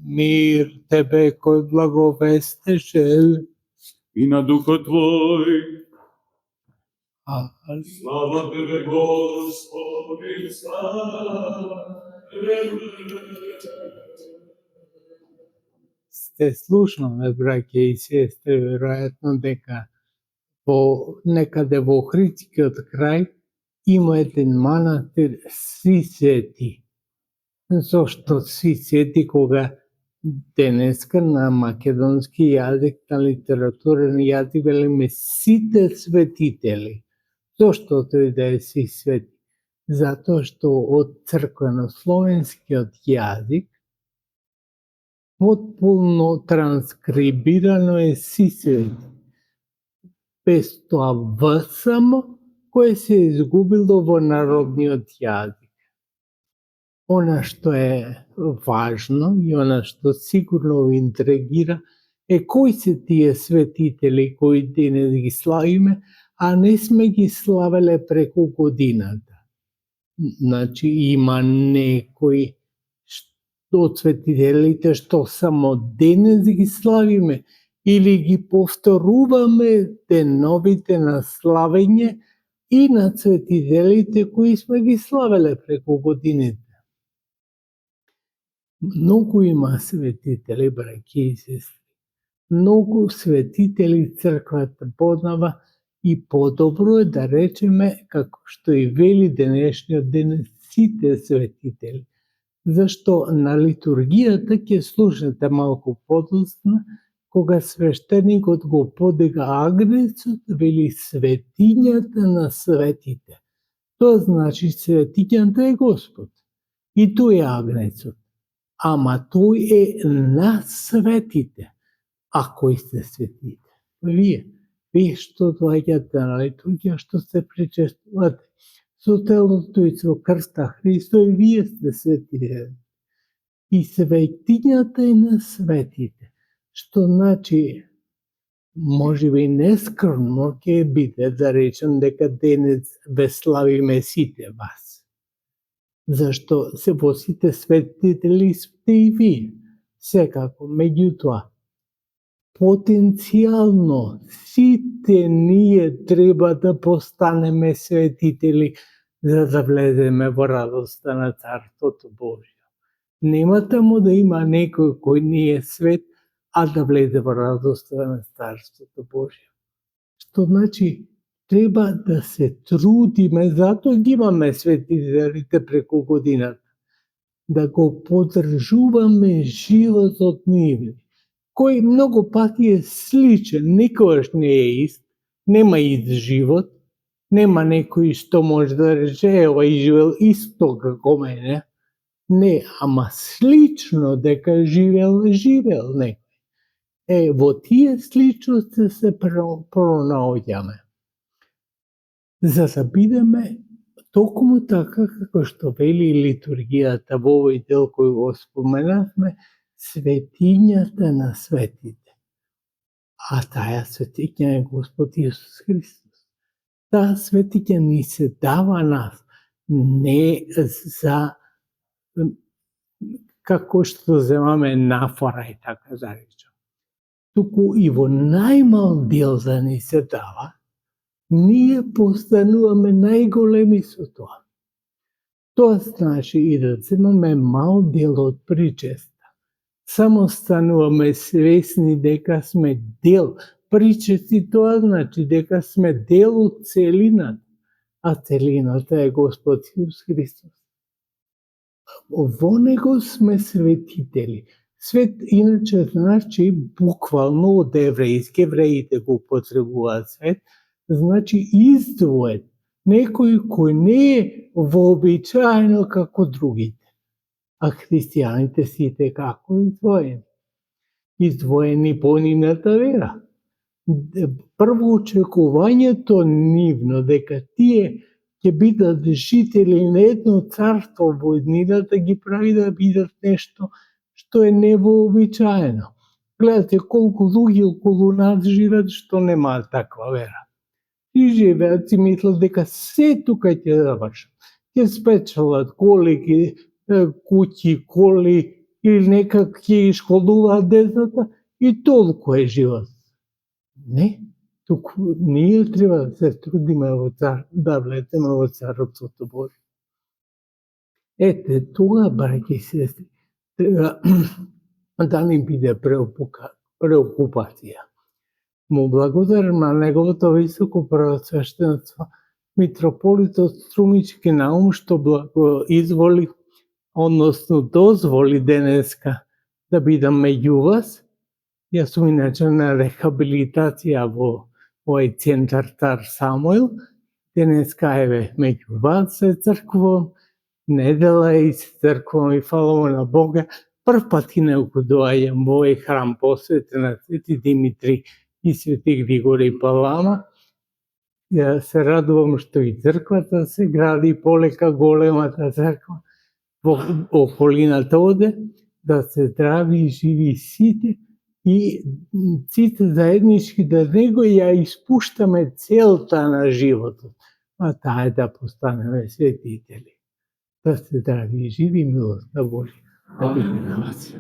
Мир тебе кој благовестеше и на духот твој. Али. Слава тебе, Господи, слава тебе. Сте слушнале, браќа и сестри, веројатно дека некаде во Охридскиот крај има еден манастир Сви свети. Зошто Сви свети, кога денеска на македонски јазик, на литературен јазик велиме сите светители. Зошто тој да е Сви свети? Затоа што од црквено-словенскиот јазик потполно транскрибирано е Сви свети. Без тоа В само, кој се изгубило во народниот јазик. Она што е важно и она што сигурно ви интригира е кои се тие светители кои денес ги славиме, а не сме ги славеле преку годината. Значи има некои од светителите што само денес ги славиме или ги повторуваме деновите на славење и на светителите кои сме ги славеле преку годините. Многу има светители, браќи и сестри. Многу светители црквата познава и подобро е да речеме, како што и вели денешниот ден, сите светители. Зашто на литургијата ќе слушате малку подоцна, кога свештеникот го подига агнецот, вели светињата на светите. Тоа значи светињата е Господ. И тој е агнецот. Ама тој е на светите. А кои сте светите? Вие што доаѓате на литургија, што се причестувате со телото и со крста Христо, и вие сте светите. И светињата е на светите. Што значи, може би нескромно ќе биде да речем дека денес ве славиме сите вас. Зашто се во сите светители сте и вие. Секако, меѓутоа, потенцијално сите ние треба да постанеме светители за да влеземе во радоста на Царството Божјо. Нема таму да има некој кој не е свет, а да влезе во радоста на Царството Божјо. Што значи, треба да се трудиме, затоа ги имаме светителите преку годината, да го поддржуваме животот нивни, кој многу пати е сличен, никогаш не е ист, нема ист живот, нема некој што може да рече, овој живел исто како мене. Не, ама слично дека живел некој. Во тие сличности се пронаоѓаме. За да бидеме токму така како што вели литургијата во овој дел кој го споменавме, светињата на светите. А таа светиња е Господ Исус Христос. Таа светиња ни се дава нас, не за како што земаме нафора и така да речем. Туку и во најмал дел да ни се дава, ние постануваме најголеми со тоа. Тоа значи и да земаме мал дел од причеста. Само стануваме свесни дека сме дел. Причести тоа значи дека сме дел од целината, а целината е Господ Исус Христос. Во него сме светители. Свет иначе значи буквално од еврејски, евреите го употребуваат свет, значи издвоен, некој кој не е вообичаено како другите. А христијаните сите како издвоени? Издвоени по нивната вера. Прво очекувањето нивно дека тие ќе бидат жители на едно царство во иднината ги прави да бидат нешто што е невообичаено. Гледате колку луѓе околу нас живеат што немаат таква вера. И живеат и мислат дека се тука ќе завршат. Ќе спечелат коли, куќи, коли или некак ќе школуваат децата и толку е живот. Не, туку ние треба да се трудиме да влеземе во Царството Божие. Ете, тоа, браќи и сестри, треба да ни биде преокупација. Му благодарам на неговото високо преосвещенство митрополитот Струмички Наум што изволи, односно дозволи денеска да бидам меѓу вас. Јас сум иначе на рехабилитација во овој центар Цар Самуил. Денеска еве меѓу вас се црквувам, недела и се црквувам и фала на Бога. Прв пат и неуко доаѓам во овој храм посветен на Свети Димитри и Свети Григорий Палама. Ја се радувам што и црквата се гради полека, големата црква во околината оде, да се здрави и живи сите и сите заеднички да него ја испуштаме целта на животот, а таа е да постанеме светители. Да се здрави и живи, милост на Божја. Да биде на вас.